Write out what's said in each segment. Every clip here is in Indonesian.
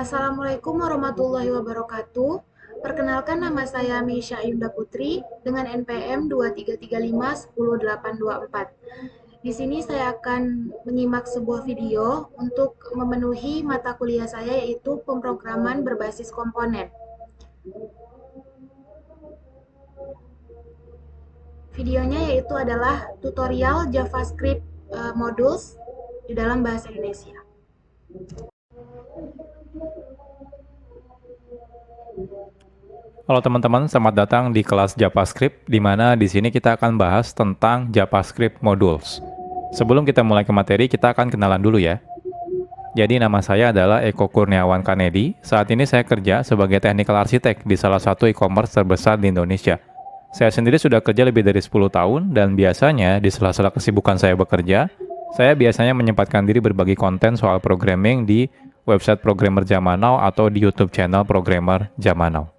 Assalamualaikum warahmatullahi wabarakatuh. Perkenalkan nama saya Meisya Yunda Putri dengan NPM 23351084. Di sini saya akan menyimak sebuah video untuk memenuhi mata kuliah saya yaitu pemrograman berbasis komponen. Videonya yaitu adalah tutorial JavaScript modules di dalam bahasa Indonesia. Halo teman-teman, selamat datang di kelas JavaScript, di mana di sini kita akan bahas tentang JavaScript modules. Sebelum kita mulai ke materi, kita akan kenalan dulu ya. Jadi nama saya adalah Eko Kurniawan Kanedi. Saat ini saya kerja sebagai technical architect di salah satu e-commerce terbesar di Indonesia. Saya sendiri sudah kerja lebih dari 10 tahun, dan biasanya di sela-sela kesibukan saya bekerja, saya biasanya menyempatkan diri berbagi konten soal programming di website Programmer Zaman Now atau di YouTube channel Programmer Zaman Now.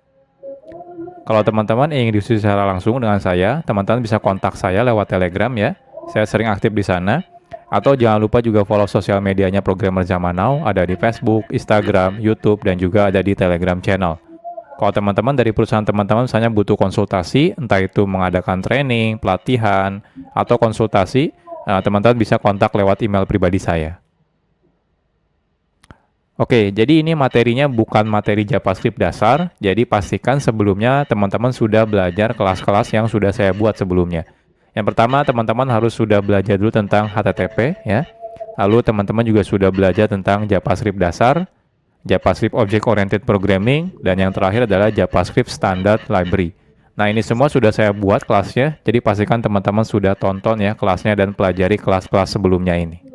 Kalau teman-teman ingin diskusi secara langsung dengan saya, teman-teman bisa kontak saya lewat Telegram ya. Saya sering aktif di sana. Atau jangan lupa juga follow sosial medianya Programmer Zaman Now, ada di Facebook, Instagram, YouTube, dan juga ada di Telegram channel. Kalau teman-teman dari perusahaan teman-teman misalnya butuh konsultasi, entah itu mengadakan training, pelatihan, atau konsultasi, teman-teman bisa kontak lewat email pribadi saya. Oke, jadi ini materinya bukan materi JavaScript dasar, jadi pastikan sebelumnya teman-teman sudah belajar kelas-kelas yang sudah saya buat sebelumnya. Yang pertama, teman-teman harus sudah belajar dulu tentang HTTP, ya. Lalu teman-teman juga sudah belajar tentang JavaScript dasar, JavaScript Object Oriented Programming, dan yang terakhir adalah JavaScript Standard Library. Nah, ini semua sudah saya buat kelasnya, jadi pastikan teman-teman sudah tonton ya kelasnya dan pelajari kelas-kelas sebelumnya ini.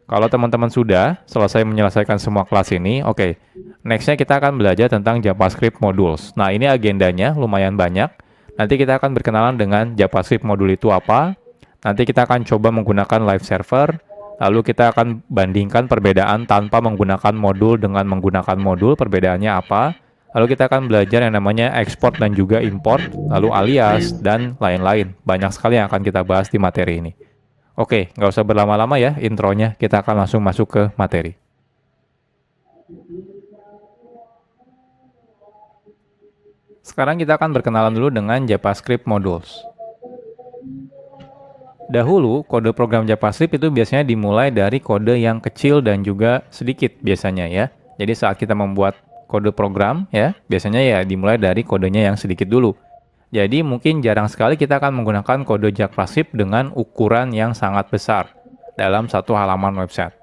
Kalau teman-teman sudah selesai menyelesaikan semua kelas ini, oke. Next-nya kita akan belajar tentang JavaScript modules. Nah, ini agendanya lumayan banyak. Nanti kita akan berkenalan dengan JavaScript modul itu apa. Nanti kita akan coba menggunakan live server. Lalu kita akan bandingkan perbedaan tanpa menggunakan modul dengan menggunakan modul, perbedaannya apa. Lalu kita akan belajar yang namanya export dan juga import, lalu alias, dan lain-lain. Banyak sekali yang akan kita bahas di materi ini. Oke, nggak usah berlama-lama ya intronya, kita akan langsung masuk ke materi. Sekarang kita akan berkenalan dulu dengan JavaScript modules. Dahulu, kode program JavaScript itu biasanya dimulai dari kode yang kecil dan juga sedikit biasanya ya. Jadi saat kita membuat kode program ya, biasanya ya dimulai dari kodenya yang sedikit dulu. Jadi mungkin jarang sekali kita akan menggunakan kode JavaScript dengan ukuran yang sangat besar dalam satu halaman website.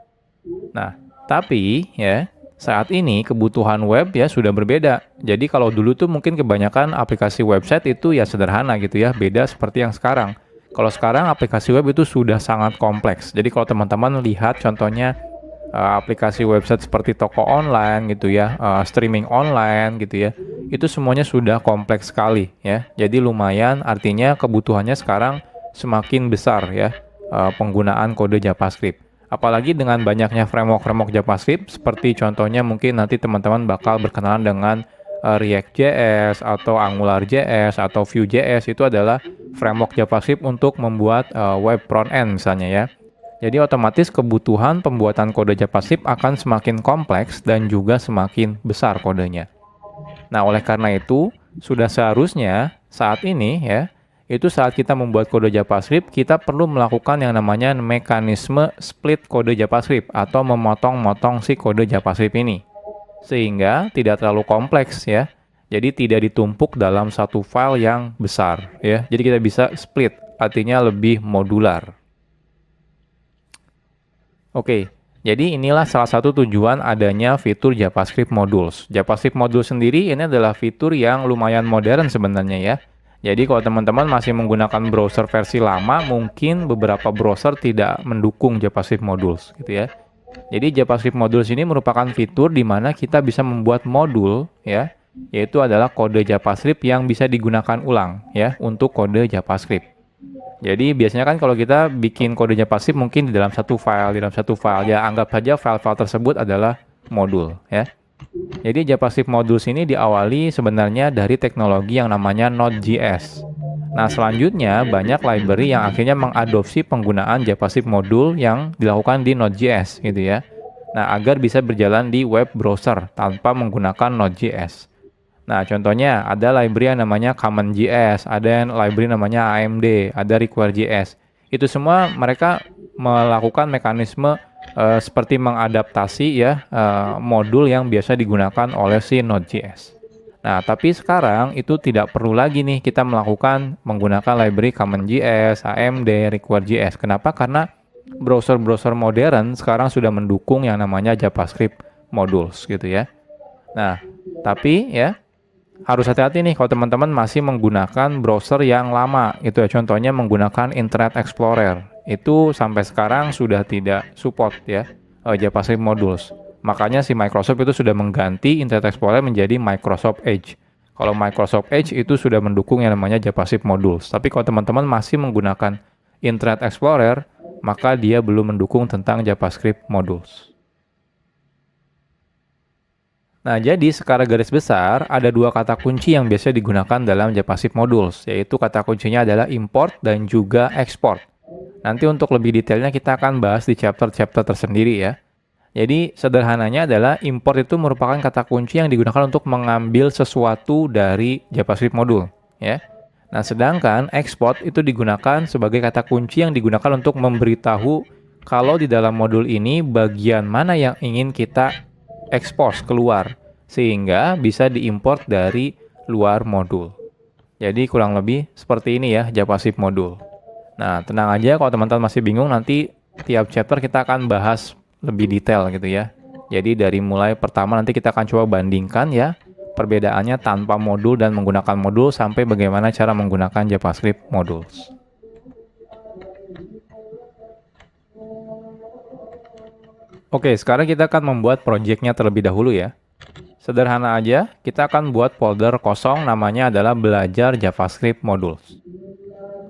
Nah, tapi ya saat ini kebutuhan web ya sudah berbeda. Jadi kalau dulu tuh mungkin kebanyakan aplikasi website itu ya sederhana gitu ya, beda seperti yang sekarang. Kalau sekarang aplikasi web itu sudah sangat kompleks. Jadi kalau teman-teman lihat contohnya aplikasi website seperti toko online gitu ya, streaming online gitu ya, itu semuanya sudah kompleks sekali ya. Jadi lumayan, artinya kebutuhannya sekarang semakin besar ya, penggunaan kode JavaScript. Apalagi dengan banyaknya framework-framework JavaScript, seperti contohnya mungkin nanti teman-teman bakal berkenalan dengan React.js atau AngularJS atau Vue.js, itu adalah framework JavaScript untuk membuat web front-end misalnya ya. Jadi otomatis kebutuhan pembuatan kode JavaScript akan semakin kompleks dan juga semakin besar kodenya. Nah, oleh karena itu, sudah seharusnya saat ini ya, itu saat kita membuat kode JavaScript, kita perlu melakukan yang namanya mekanisme split kode JavaScript atau memotong-motong si kode JavaScript ini. Sehingga tidak terlalu kompleks ya. Jadi tidak ditumpuk dalam satu file yang besar ya. Jadi kita bisa split, artinya lebih modular. Oke, jadi inilah salah satu tujuan adanya fitur JavaScript modules. JavaScript module sendiri ini adalah fitur yang lumayan modern sebenarnya ya. Jadi kalau teman-teman masih menggunakan browser versi lama, mungkin beberapa browser tidak mendukung JavaScript modules gitu ya. Jadi JavaScript modules ini merupakan fitur di mana kita bisa membuat modul ya, yaitu adalah kode JavaScript yang bisa digunakan ulang ya untuk kode JavaScript. Jadi biasanya kan kalau kita bikin kode JavaScript mungkin di dalam satu file, ya anggap saja file-file tersebut adalah modul ya. Jadi JavaScript modules ini diawali sebenarnya dari teknologi yang namanya Node.js. Nah, selanjutnya banyak library yang akhirnya mengadopsi penggunaan JavaScript modul yang dilakukan di Node.js gitu ya. Nah, agar bisa berjalan di web browser tanpa menggunakan Node.js. Nah, contohnya ada library yang namanya CommonJS, ada yang library namanya AMD, ada Require.js. Itu semua mereka melakukan mekanisme seperti mengadaptasi ya modul yang biasa digunakan oleh si Node.js. Nah, tapi sekarang itu tidak perlu lagi nih kita menggunakan library CommonJS, AMD, Require.js. Kenapa? Karena browser-browser modern sekarang sudah mendukung yang namanya JavaScript modules gitu ya. Nah, tapi ya harus hati-hati nih kalau teman-teman masih menggunakan browser yang lama itu ya, contohnya menggunakan Internet Explorer itu sampai sekarang sudah tidak support ya JavaScript modules. Makanya si Microsoft itu sudah mengganti Internet Explorer menjadi Microsoft Edge. Kalau Microsoft Edge itu sudah mendukung yang namanya JavaScript modules. Tapi kalau teman-teman masih menggunakan Internet Explorer, maka dia belum mendukung tentang JavaScript modules. Nah, jadi secara garis besar, ada dua kata kunci yang biasa digunakan dalam JavaScript modules, yaitu kata kuncinya adalah import dan juga export. Nanti untuk lebih detailnya kita akan bahas di chapter-chapter tersendiri ya. Jadi, sederhananya adalah import itu merupakan kata kunci yang digunakan untuk mengambil sesuatu dari JavaScript modul, ya. Nah, sedangkan export itu digunakan sebagai kata kunci yang digunakan untuk memberitahu kalau di dalam modul ini bagian mana yang ingin kita expose keluar sehingga bisa diimport dari luar modul. Jadi kurang lebih seperti ini ya JavaScript modul. Nah, tenang aja kalau teman-teman masih bingung, nanti tiap chapter kita akan bahas lebih detail gitu ya. Jadi dari mulai pertama nanti kita akan coba bandingkan ya perbedaannya tanpa modul dan menggunakan modul sampai bagaimana cara menggunakan JavaScript modules. Oke, sekarang kita akan membuat projectnya terlebih dahulu ya. Sederhana aja, kita akan buat folder kosong namanya adalah belajar JavaScript modules.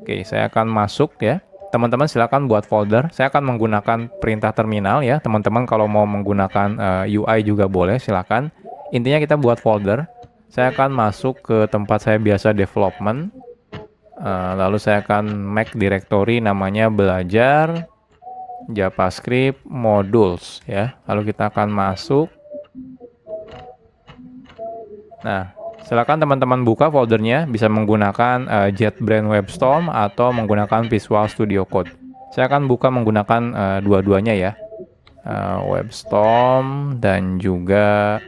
Oke, saya akan masuk ya. Teman-teman silakan buat folder. Saya akan menggunakan perintah terminal ya. Teman-teman kalau mau menggunakan UI juga boleh, silakan. Intinya kita buat folder. Saya akan masuk ke tempat saya biasa development. Lalu saya akan make directory namanya belajar JavaScript modules ya. Lalu kita akan masuk. Nah, silakan teman-teman buka foldernya, bisa menggunakan JetBrains WebStorm atau menggunakan Visual Studio Code. Saya akan buka menggunakan dua-duanya ya. WebStorm dan juga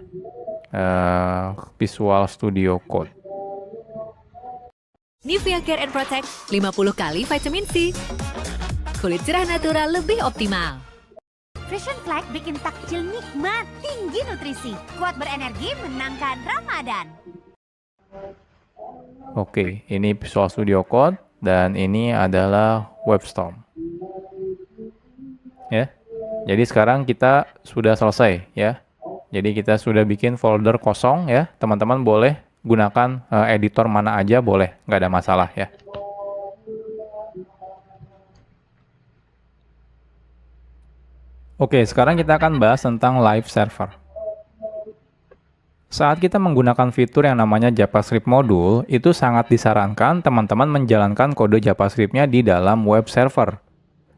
Visual Studio Code. Nivea Care and Protect 50 kali vitamin C. Kulit cerah natural lebih optimal. Vision Flag bikin takjil nikmat, tinggi nutrisi, kuat berenergi, menangkan Ramadan. Oke, ini Visual Studio Code dan ini adalah WebStorm. Ya. Jadi sekarang kita sudah selesai ya. Jadi kita sudah bikin folder kosong ya. Teman-teman boleh gunakan editor mana aja boleh, nggak ada masalah ya. Oke, sekarang kita akan bahas tentang live server. Saat kita menggunakan fitur yang namanya JavaScript module, itu sangat disarankan teman-teman menjalankan kode JavaScript-nya di dalam web server.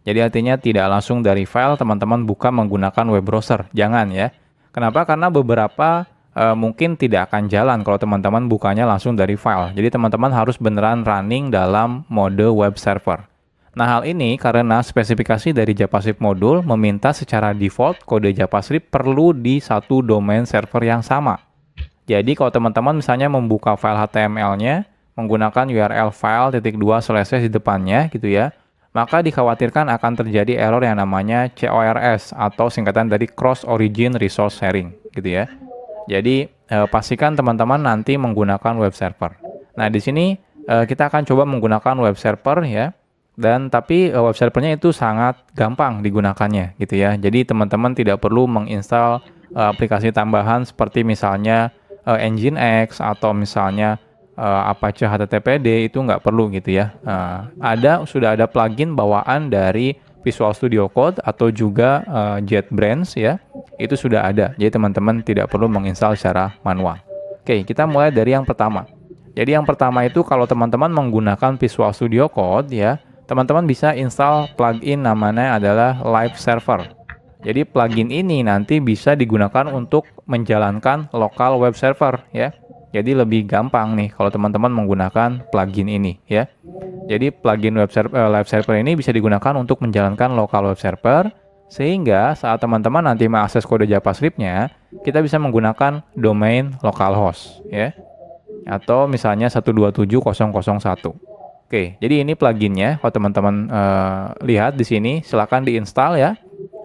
Jadi artinya tidak langsung dari file teman-teman buka menggunakan web browser. Jangan ya. Kenapa? Karena beberapa mungkin tidak akan jalan kalau teman-teman bukanya langsung dari file. Jadi teman-teman harus beneran running dalam mode web server. Nah, hal ini karena spesifikasi dari JavaScript module meminta secara default kode JavaScript perlu di satu domain server yang sama. Jadi, kalau teman-teman misalnya membuka file HTML-nya menggunakan URL file // di depannya gitu ya, maka dikhawatirkan akan terjadi error yang namanya CORS atau singkatan dari Cross Origin Resource Sharing gitu ya. Jadi, pastikan teman-teman nanti menggunakan web server. Nah, di sini kita akan coba menggunakan web server ya. Dan tapi web servernya itu sangat gampang digunakannya gitu ya. Jadi teman-teman tidak perlu menginstal aplikasi tambahan seperti misalnya Nginx atau misalnya Apache HTTPD, itu nggak perlu gitu ya. Sudah ada plugin bawaan dari Visual Studio Code atau juga JetBrains ya. Itu sudah ada. Jadi teman-teman tidak perlu menginstal secara manual. Oke, kita mulai dari yang pertama. Jadi yang pertama itu kalau teman-teman menggunakan Visual Studio Code ya, teman-teman bisa install plugin namanya adalah Live Server. Jadi plugin ini nanti bisa digunakan untuk menjalankan local web server ya. Jadi lebih gampang nih kalau teman-teman menggunakan plugin ini ya. Jadi plugin live server ini bisa digunakan untuk menjalankan local web server, sehingga saat teman-teman nanti mengakses kode JavaScript-nya, kita bisa menggunakan domain localhost ya. Atau misalnya 127.0.0.1. Oke, jadi ini pluginnya. Kalau teman-teman lihat di sini, silakan diinstal ya.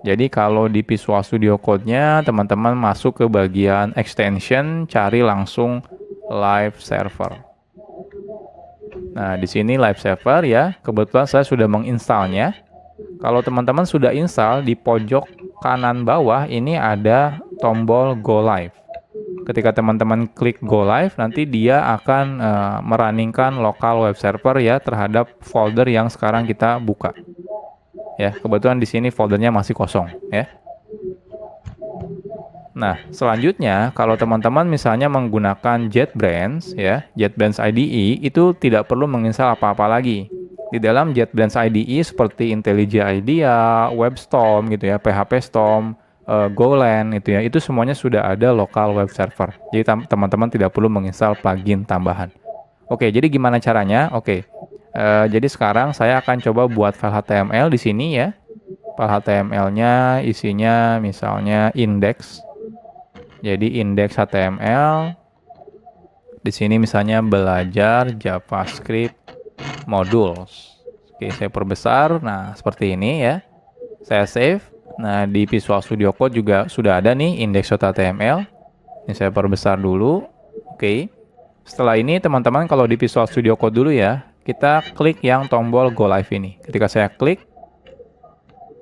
Jadi kalau di Visual Studio Code-nya, teman-teman masuk ke bagian extension, cari langsung live server. Nah, di sini live server ya. Kebetulan saya sudah menginstalnya. Kalau teman-teman sudah install, di pojok kanan bawah ini ada tombol Go Live. Ketika teman-teman klik Go Live, nanti dia akan merunningkan local web server ya terhadap folder yang sekarang kita buka. Ya, kebetulan di sini foldernya masih kosong ya. Nah, selanjutnya kalau teman-teman misalnya menggunakan JetBrains ya, JetBrains IDE itu tidak perlu menginstal apa-apa lagi. Di dalam JetBrains IDE seperti IntelliJ IDEA, WebStorm gitu ya, PHP Storm, Golang itu ya, itu semuanya sudah ada local web server. Jadi teman-teman tidak perlu menginstal plugin tambahan. Oke, jadi gimana caranya? Oke. Jadi sekarang saya akan coba buat file HTML di sini ya. File HTML-nya isinya misalnya index. Jadi index HTML. Di sini misalnya belajar JavaScript modules. Oke, saya perbesar. Nah, seperti ini ya. Saya save. Nah, di Visual Studio Code juga sudah ada nih index.html. Ini saya perbesar dulu. Oke. Setelah ini teman-teman kalau di Visual Studio Code dulu ya, kita klik yang tombol Go Live ini. Ketika saya klik,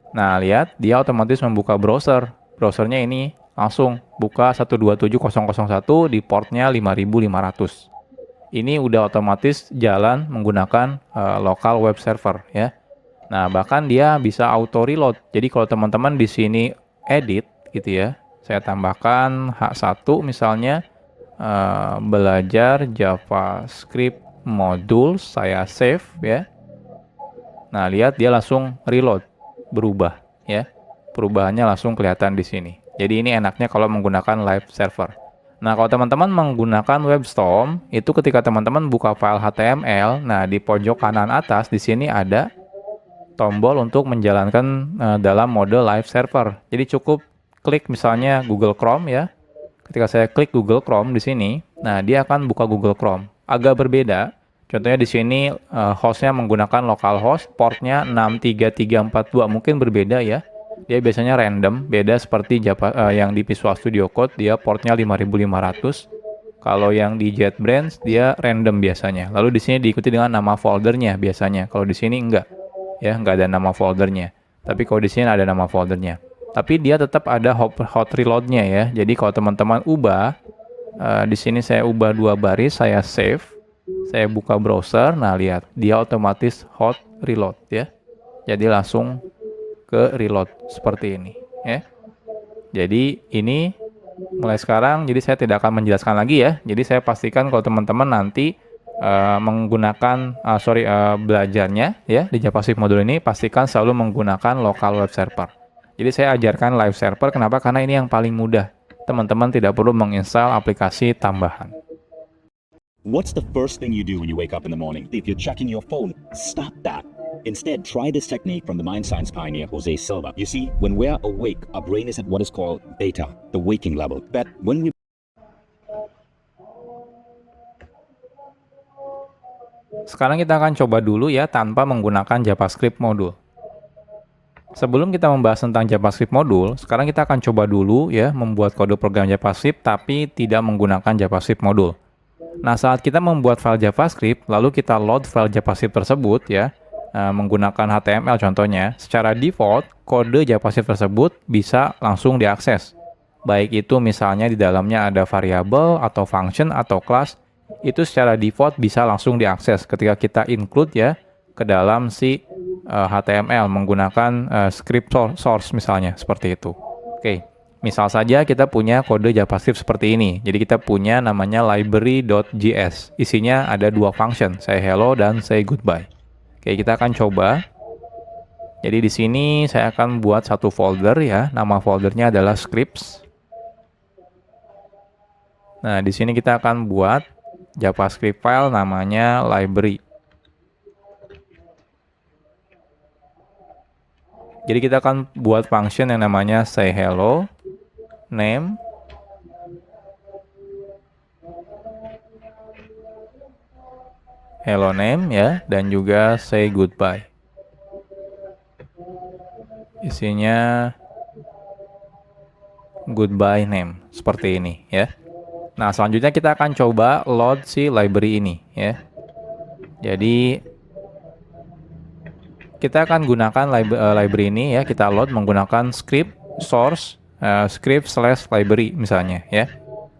nah lihat dia otomatis membuka browser. Browsernya ini langsung buka 127.0.0.1 di portnya 5500. Ini udah otomatis jalan menggunakan local web server ya. Nah, bahkan dia bisa auto reload. Jadi kalau teman-teman di sini edit gitu ya, saya tambahkan H1 misalnya belajar JavaScript modul, saya save ya. Nah, lihat dia langsung reload, berubah ya. Perubahannya langsung kelihatan di sini. Jadi ini enaknya kalau menggunakan live server. Nah, kalau teman-teman menggunakan WebStorm, itu ketika teman-teman buka file HTML, nah di pojok kanan atas di sini ada tombol untuk menjalankan dalam mode live server. Jadi cukup klik misalnya Google Chrome ya. Ketika saya klik Google Chrome di sini, nah dia akan buka Google Chrome. Agak berbeda. Contohnya di sini hostnya menggunakan localhost, portnya 63342, mungkin berbeda ya. Dia biasanya random, beda seperti yang di Visual Studio Code, dia portnya 5500. Kalau yang di JetBrains dia random biasanya. Lalu di sini diikuti dengan nama foldernya biasanya. Kalau di sini enggak, ya enggak ada nama foldernya. Tapi kalau di sini ada nama foldernya. Tapi dia tetap ada hot reload-nya ya. Jadi kalau teman-teman ubah, di sini saya ubah 2 baris, saya save, saya buka browser. Nah lihat, dia otomatis hot reload ya. Jadi langsung ke reload seperti ini ya. Jadi ini mulai sekarang, jadi saya tidak akan menjelaskan lagi ya. Jadi saya pastikan kalau teman-teman nanti menggunakan belajarnya ya di JavaScript modul ini, pastikan selalu menggunakan local web server. Jadi saya ajarkan live server, kenapa? Karena ini yang paling mudah. Teman-teman tidak perlu menginstal aplikasi tambahan. What's the first thing you do when you wake up in the morning? If you're checking your phone, stop that. Instead, try this technique from the mind science pioneer Jose Silva. You see, when we're awake, our brain is at what is called beta, the waking level. But when we Sekarang kita akan coba dulu ya tanpa menggunakan JavaScript modul. Sebelum kita membahas tentang JavaScript modul, sekarang kita akan coba dulu ya membuat kode program JavaScript tapi tidak menggunakan JavaScript modul. Nah, saat kita membuat file JavaScript, lalu kita load file JavaScript tersebut ya, menggunakan HTML contohnya, secara default kode JavaScript tersebut bisa langsung diakses. Baik itu misalnya di dalamnya ada variabel atau function atau class, itu secara default bisa langsung diakses ketika kita include ya ke dalam si HTML menggunakan script source misalnya seperti itu. Oke. Misal saja kita punya kode JavaScript seperti ini. Jadi kita punya namanya library.js. Isinya ada 2 function, say hello dan say goodbye. Oke, kita akan coba. Jadi di sini saya akan buat satu folder ya. Nama foldernya adalah scripts. Nah, di sini kita akan buat JavaScript file namanya library. Jadi kita akan buat function yang namanya say hello name ya, dan juga say goodbye. Isinya goodbye name seperti ini ya. Nah, selanjutnya kita akan coba load si library ini ya. Jadi kita akan gunakan library ini ya, kita load menggunakan script source script/library misalnya ya.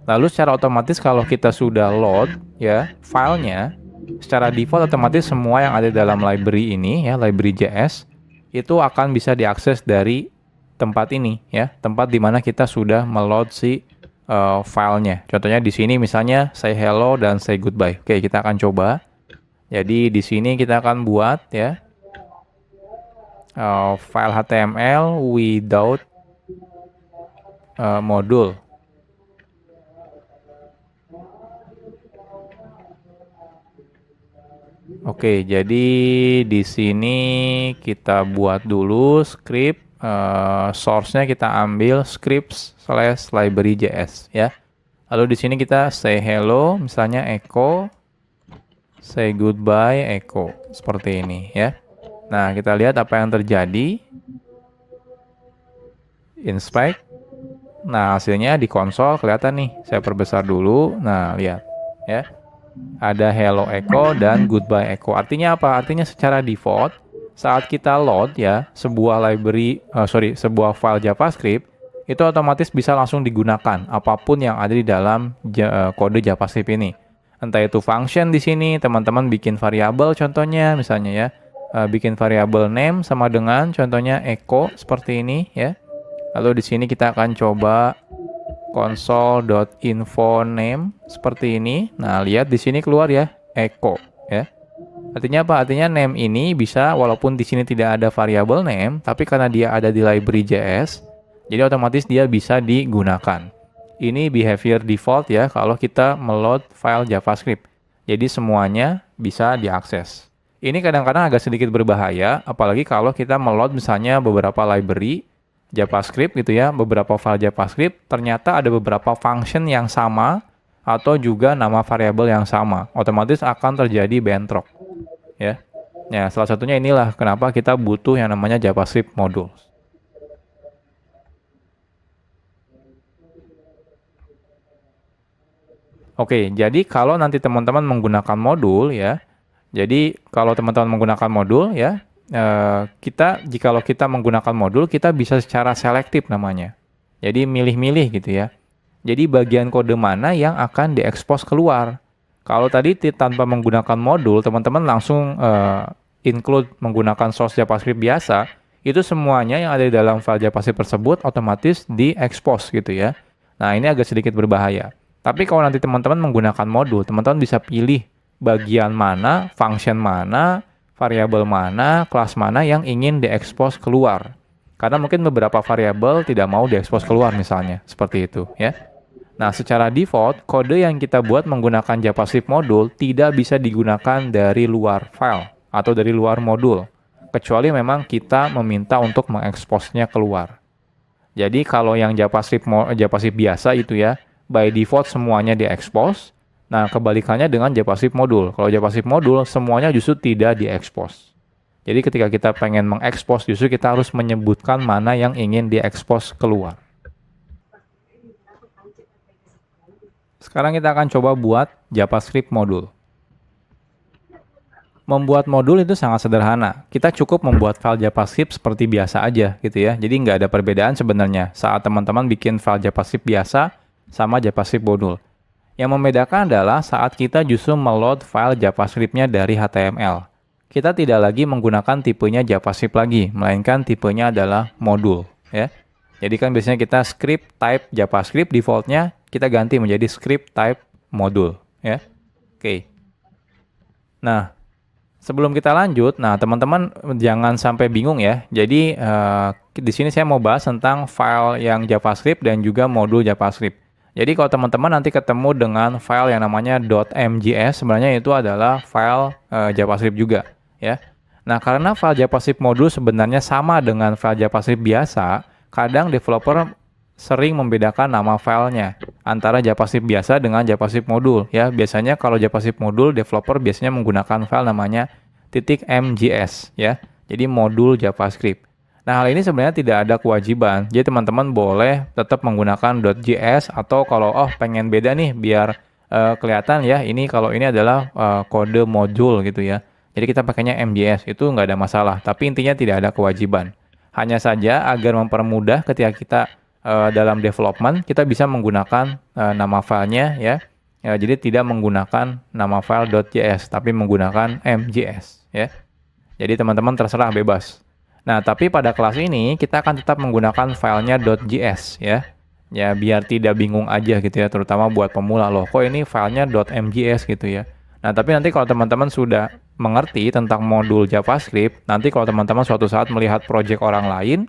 Lalu secara otomatis kalau kita sudah load ya filenya, secara default otomatis semua yang ada dalam library ini ya, library.js itu akan bisa diakses dari tempat ini ya, tempat di mana kita sudah meload si filenya. Contohnya di sini misalnya say hello dan say goodbye. Oke, kita akan coba. Jadi di sini kita akan buat ya file HTML without module. Oke, jadi di sini kita buat dulu script, source-nya kita ambil scripts/library.js ya. Lalu di sini kita say hello, misalnya echo, say goodbye echo, seperti ini ya. Nah, kita lihat apa yang terjadi. Inspect. Nah, hasilnya di konsol kelihatan nih. Saya perbesar dulu. Nah, lihat ya. Ada hello echo dan goodbye echo. Artinya apa? Artinya secara default saat kita load ya sebuah sebuah file JavaScript itu otomatis bisa langsung digunakan apapun yang ada di dalam kode JavaScript ini. Entah itu function di sini, teman-teman bikin variabel contohnya misalnya ya. Bikin variabel name sama dengan contohnya echo seperti ini ya. Lalu di sini kita akan coba console.info name seperti ini. Nah, lihat di sini keluar ya echo ya. Artinya apa? Artinya name ini bisa walaupun di sini tidak ada variabel name, tapi karena dia ada di library.js, jadi otomatis dia bisa digunakan. Ini behavior default ya kalau kita meload file JavaScript. Jadi semuanya bisa diakses. Ini kadang-kadang agak sedikit berbahaya, apalagi kalau kita meload misalnya beberapa library JavaScript gitu ya, beberapa file JavaScript, ternyata ada beberapa function yang sama atau juga nama variabel yang sama. Otomatis akan terjadi bentrok. Ya. Ya, salah satunya inilah kenapa kita butuh yang namanya JavaScript modules. Oke, jadi kalau nanti teman-teman menggunakan modul ya, jadi kalau teman-teman menggunakan modul ya, jikalau kita menggunakan modul, kita bisa secara selektif namanya. Jadi milih-milih gitu ya. Jadi bagian kode mana yang akan diekspos keluar. Kalau tadi tanpa menggunakan modul, teman-teman langsung include menggunakan source JavaScript biasa, itu semuanya yang ada di dalam file JavaScript tersebut otomatis diekspos gitu ya. Nah, ini agak sedikit berbahaya. Tapi kalau nanti teman-teman menggunakan modul, teman-teman bisa pilih bagian mana, function mana, variabel mana, kelas mana yang ingin diekspos keluar. Karena mungkin beberapa variabel tidak mau diekspos keluar misalnya, seperti itu ya. Nah, secara default, kode yang kita buat menggunakan JavaScript modul tidak bisa digunakan dari luar file atau dari luar modul, kecuali memang kita meminta untuk mengeksposnya keluar. Jadi kalau yang JavaScript biasa itu ya, by default semuanya diekspos. Nah, kebalikannya dengan JavaScript modul. Kalau JavaScript modul, semuanya justru tidak diekspos. Jadi ketika kita pengen mengekspos, justru kita harus menyebutkan mana yang ingin diekspos keluar. Sekarang kita akan coba buat JavaScript modul. Membuat modul itu sangat sederhana. Kita cukup membuat file JavaScript seperti biasa aja gitu ya. Jadi nggak ada perbedaan sebenarnya saat teman-teman bikin file JavaScript biasa sama JavaScript modul. Yang membedakan adalah saat kita justru meload file JavaScript-nya dari HTML. Kita tidak lagi menggunakan tipenya JavaScript lagi, melainkan tipenya adalah modul. Ya. Jadi kan biasanya kita script type JavaScript, defaultnya kita ganti menjadi script type modul. Ya. Oke. Nah, Sebelum kita lanjut, nah teman-teman jangan sampai bingung ya. Jadi di sini saya mau bahas tentang file yang JavaScript dan juga modul JavaScript. Jadi kalau teman-teman nanti ketemu dengan file yang namanya .mjs, sebenarnya itu adalah file JavaScript juga, ya. Nah, karena file JavaScript modul sebenarnya sama dengan file JavaScript biasa, kadang developer sering membedakan nama filenya antara JavaScript biasa dengan JavaScript modul, ya. Biasanya kalau JavaScript modul, developer biasanya menggunakan file namanya .mjs, ya. Jadi modul JavaScript. Nah, hal ini sebenarnya tidak ada kewajiban. Jadi teman-teman boleh tetap menggunakan .js atau kalau pengen beda nih biar kelihatan ya, ini kalau ini adalah kode modul gitu ya. Jadi kita pakainya MJS, itu nggak ada masalah. Tapi intinya tidak ada kewajiban. Hanya saja agar mempermudah ketika kita dalam development, kita bisa menggunakan nama filenya ya. Jadi tidak menggunakan nama file .js, tapi menggunakan MJS ya. Jadi teman-teman terserah bebas. Nah, tapi pada kelas ini kita akan tetap menggunakan filenya .js ya. Ya, biar tidak bingung aja gitu ya, terutama buat pemula. Loh, kok ini filenya .mjs gitu ya. Nah, tapi nanti kalau teman-teman sudah mengerti tentang modul JavaScript, nanti kalau teman-teman suatu saat melihat project orang lain,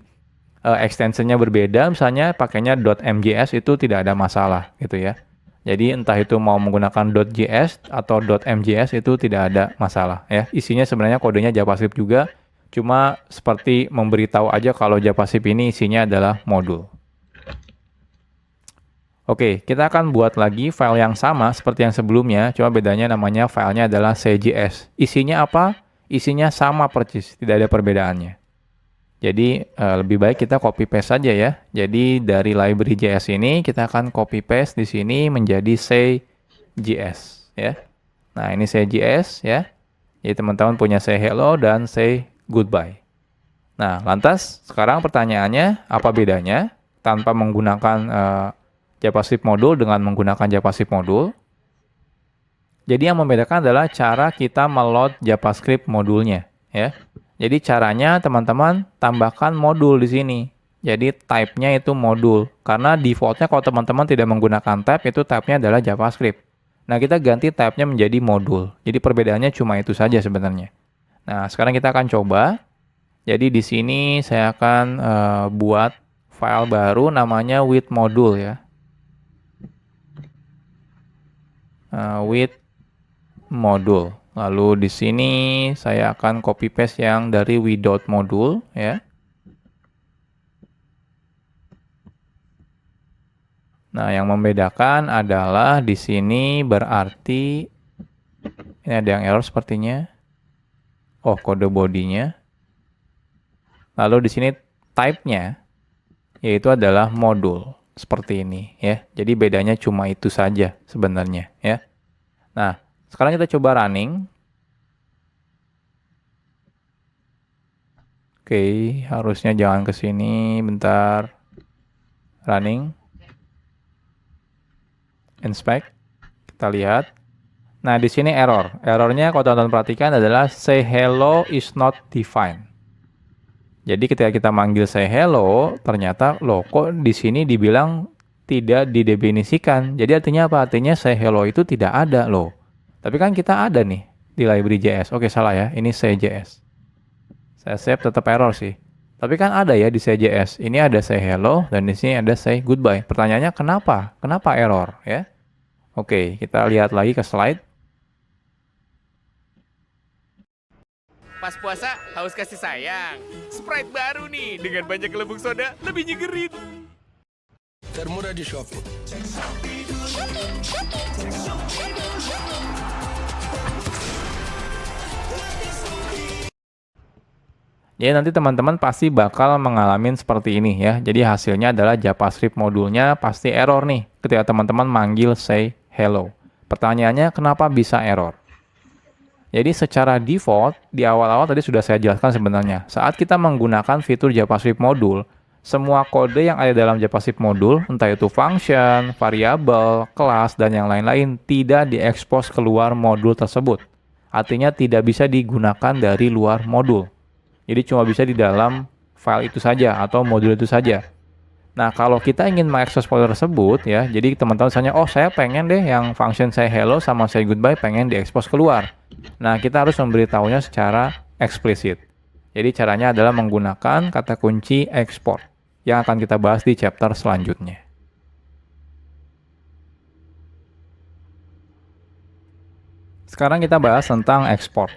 extensionnya berbeda, misalnya pakainya .mjs, itu tidak ada masalah gitu ya. Jadi entah itu mau menggunakan .js atau .mjs itu tidak ada masalah ya. Isinya sebenarnya kodenya JavaScript juga, cuma seperti memberitahu aja kalau JavaScript ini isinya adalah modul. Oke, kita akan buat lagi file yang sama seperti yang sebelumnya, cuma bedanya namanya filenya adalah CJS. Isinya apa? Isinya sama persis, tidak ada perbedaannya. Jadi lebih baik kita copy paste saja ya. Jadi dari library JS ini kita akan copy paste di sini menjadi CJS ya. Nah, ini CJS ya. Jadi teman-teman punya say hello dan say goodbye. Nah, lantas sekarang pertanyaannya apa bedanya tanpa menggunakan JavaScript modul dengan menggunakan JavaScript modul? Jadi yang membedakan adalah cara kita meload JavaScript modulnya ya. Jadi caranya teman-teman tambahkan modul di sini. Jadi type-nya itu modul. Karena default-nya kalau teman-teman tidak menggunakan type, itu type-nya adalah JavaScript. Nah, kita ganti type-nya menjadi modul. Jadi perbedaannya cuma itu saja sebenarnya. Nah, sekarang kita akan coba. Jadi di sini saya akan buat file baru namanya with module ya. With module. Lalu di sini saya akan copy paste yang dari without module ya. Nah, yang membedakan adalah di sini berarti ini ada yang error sepertinya. Oh, kode bodinya. Lalu di sini type-nya yaitu adalah modul seperti ini ya. Jadi bedanya cuma itu saja sebenarnya ya. Nah, sekarang kita coba running. Oke, harusnya jangan ke sini. Bentar. Running. Inspect. Kita lihat. Nah, di sini error. Errornya kalau teman-teman perhatikan adalah say hello is not defined. Jadi ketika kita manggil say hello, ternyata loh kok di sini dibilang tidak didefinisikan. Jadi artinya apa? Artinya say hello itu tidak ada loh. Tapi kan kita ada nih di library JS. Oke, salah ya. Ini CJS. Saya save tetap error sih. Tapi kan ada ya di CJS. Ini ada say hello dan di sini ada say goodbye. Pertanyaannya kenapa? Kenapa error ya? Oke, kita lihat lagi ke slide. Pas puasa haus kasih sayang. Sprite baru nih dengan banyak gelembung soda lebih nyegerin. Termurah di Shopee. Jadi nanti teman-teman pasti bakal mengalami seperti ini ya. Jadi hasilnya adalah JavaScript modulnya pasti error nih ketika teman-teman manggil say hello. Pertanyaannya kenapa bisa error? Jadi secara default di awal-awal tadi sudah saya jelaskan sebenarnya. Saat kita menggunakan fitur JavaScript modul, semua kode yang ada dalam JavaScript modul, entah itu function, variabel, kelas, dan yang lain-lain, tidak diekspos keluar modul tersebut. Artinya tidak bisa digunakan dari luar modul. Jadi cuma bisa di dalam file itu saja atau modul itu saja. Nah, kalau kita ingin mengakses folder tersebut ya, jadi teman-teman misalnya, oh saya pengen deh yang function say hello sama say goodbye pengen diekspos keluar. Nah, kita harus memberitahunya secara eksplisit. Jadi caranya adalah menggunakan kata kunci export yang akan kita bahas di chapter selanjutnya. Sekarang kita bahas tentang export.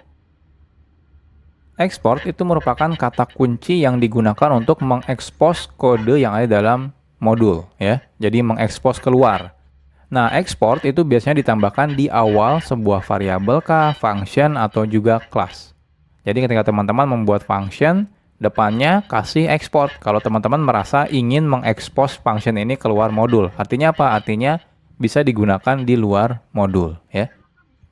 Export itu merupakan kata kunci yang digunakan untuk mengekspos kode yang ada dalam modul, ya. Jadi mengekspos keluar. Nah, export itu biasanya ditambahkan di awal sebuah variabel kah, function, atau juga kelas. Jadi ketika teman-teman membuat function, depannya kasih export. Kalau teman-teman merasa ingin mengekspos function ini keluar modul. Artinya apa? Artinya bisa digunakan di luar modul, ya.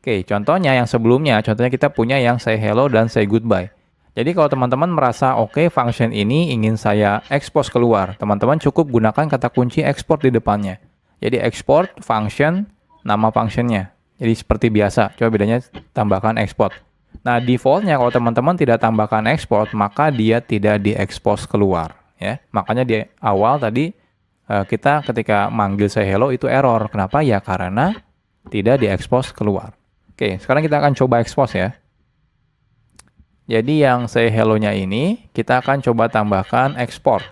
Oke, contohnya yang sebelumnya, contohnya kita punya yang say hello dan say goodbye. Jadi kalau teman-teman merasa oke, function ini ingin saya expose keluar, teman-teman cukup gunakan kata kunci export di depannya. Jadi export function, nama functionnya. Jadi seperti biasa, coba bedanya tambahkan export. Nah, defaultnya kalau teman-teman tidak tambahkan export, maka dia tidak diekspos keluar, ya. Makanya di awal tadi kita ketika manggil say hello itu error. Kenapa? Ya karena tidak diekspos keluar. Oke, sekarang kita akan coba expose ya. Jadi yang say hello-nya ini kita akan coba tambahkan export,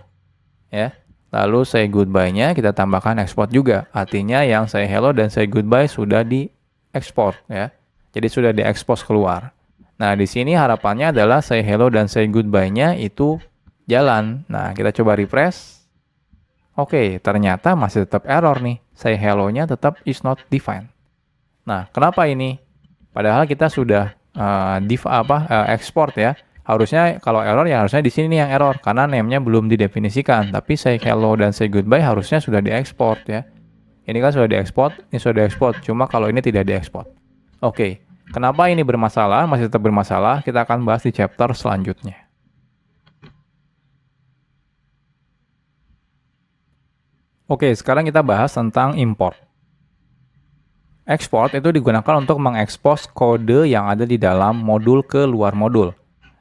ya. Lalu say goodbye-nya kita tambahkan export juga. Artinya yang say hello dan say goodbye sudah diekspor, ya. Jadi sudah diekspos keluar. Nah, di sini harapannya adalah say hello dan say goodbye-nya itu jalan. Nah, kita coba refresh. Oke, ternyata masih tetap error nih. Say hello-nya tetap is not defined. Nah, kenapa ini? Padahal kita sudah export ya. Harusnya kalau error ya harusnya di sini yang error karena name-nya belum didefinisikan. Tapi say hello dan say goodbye harusnya sudah diekspor ya. Ini kan sudah diekspor, ini sudah diekspor. Cuma kalau ini tidak diekspor. Oke, kenapa ini bermasalah? Masih tetap bermasalah. Kita akan bahas di chapter selanjutnya. Oke, sekarang kita bahas tentang import. Export itu digunakan untuk mengekspos kode yang ada di dalam modul ke luar modul.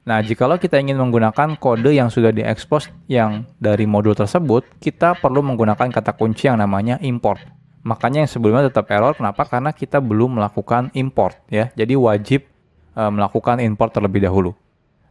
Nah, jikalau kita ingin menggunakan kode yang sudah diekspos yang dari modul tersebut, kita perlu menggunakan kata kunci yang namanya import. Makanya yang sebelumnya tetap error, kenapa? Karena kita belum melakukan import, ya. Jadi wajib melakukan import terlebih dahulu.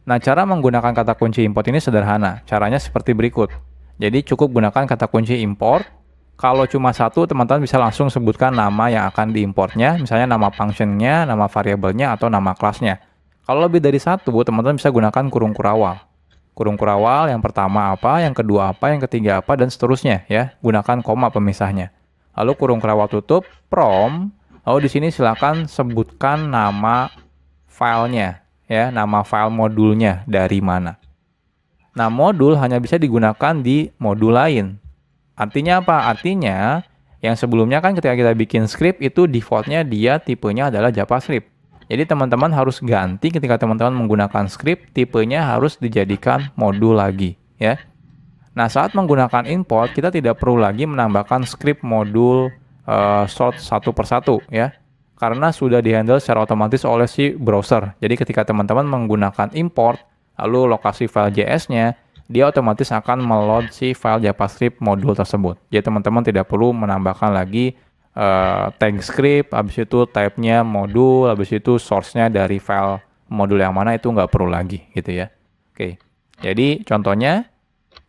Nah, cara menggunakan kata kunci import ini sederhana. Caranya seperti berikut. Jadi cukup gunakan kata kunci import. Kalau cuma satu, teman-teman bisa langsung sebutkan nama yang akan diimportnya, misalnya nama functionnya, nama variabelnya, atau nama kelasnya. Kalau lebih dari satu, teman-teman bisa gunakan kurung kurawal. Kurung kurawal yang pertama apa, yang kedua apa, yang ketiga apa, dan seterusnya ya. Gunakan koma pemisahnya. Lalu kurung kurawal tutup, from. Lalu di sini silakan sebutkan nama filenya, ya, nama file modulnya dari mana. Nah, modul hanya bisa digunakan di modul lain. Artinya apa? Artinya yang sebelumnya kan ketika kita bikin script itu defaultnya dia tipenya adalah JavaScript. Jadi teman-teman harus ganti ketika teman-teman menggunakan script, tipenya harus dijadikan modul lagi, ya. Nah, saat menggunakan import, kita tidak perlu lagi menambahkan script modul sort satu persatu, ya. Karena sudah dihandle secara otomatis oleh si browser. Jadi ketika teman-teman menggunakan import, lalu lokasi file JS-nya, dia otomatis akan meload si file JavaScript modul tersebut. Jadi teman-teman tidak perlu menambahkan lagi tag script, habis itu type-nya modul, habis itu source-nya dari file modul yang mana, itu nggak perlu lagi gitu ya. Oke, jadi contohnya,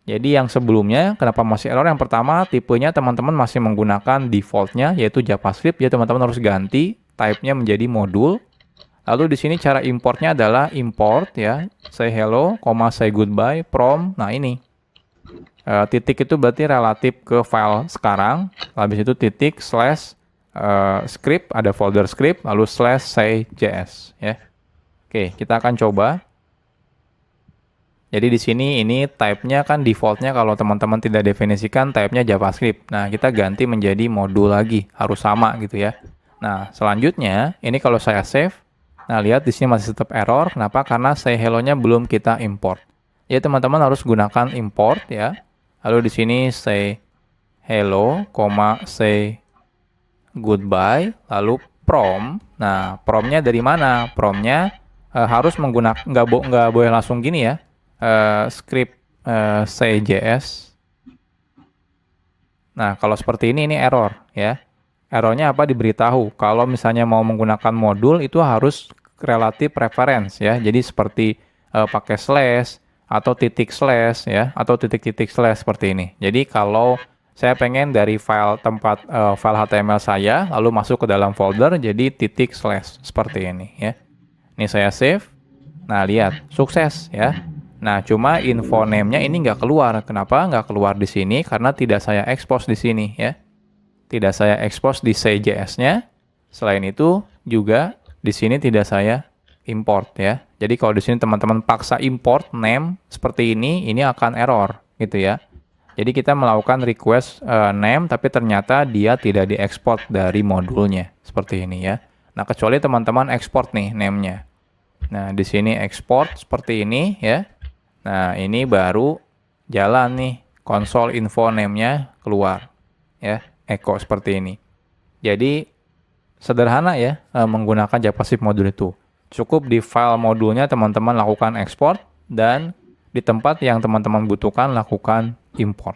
jadi yang sebelumnya kenapa masih error? Yang pertama, tipenya teman-teman masih menggunakan default-nya yaitu JavaScript, jadi teman-teman harus ganti type-nya menjadi modul. Lalu di sini cara importnya adalah import ya, say hello, say goodbye, from. Nah ini titik itu berarti relatif ke file sekarang. Habis itu titik slash script, ada folder script, lalu slash say js ya. Oke, kita akan coba. Jadi di sini ini type-nya kan default-nya kalau teman-teman tidak definisikan type-nya JavaScript. Nah, kita ganti menjadi modul lagi, harus sama gitu ya. Nah, selanjutnya ini kalau saya save. Nah, lihat di sini masih tetap error. Kenapa? Karena say hello-nya belum kita import. Ya, teman-teman harus gunakan import ya. Lalu di sini say hello, say goodbye, lalu from. Nah, from-nya dari mana? From-nya harus menggunakan, nggak boleh langsung gini ya. Script say js. Nah, kalau seperti ini error ya. Errornya apa? Diberitahu. Kalau misalnya mau menggunakan modul itu harus relative preference ya. Jadi seperti pakai slash atau titik slash ya, atau titik-titik slash seperti ini. Jadi kalau saya pengen dari file tempat file HTML saya lalu masuk ke dalam folder, jadi titik slash seperti ini ya. Ini saya save. Nah, lihat, sukses ya. Nah, cuma info name-nya ini nggak keluar. Kenapa nggak keluar di sini? Karena tidak saya expose di sini ya. Tidak saya expose di CJS-nya. Selain itu juga di sini tidak saya import ya. Jadi kalau di sini teman-teman paksa import name seperti ini akan error gitu ya. Jadi kita melakukan request name tapi ternyata dia tidak diekspor dari modulnya seperti ini ya. Nah, kecuali teman-teman export nih name-nya. Nah, di sini export seperti ini ya. Nah, ini baru jalan nih, console info name-nya keluar, ya, echo seperti ini. Jadi, sederhana ya, menggunakan JavaScript modul itu. Cukup di file modulnya teman-teman lakukan export, dan di tempat yang teman-teman butuhkan lakukan import.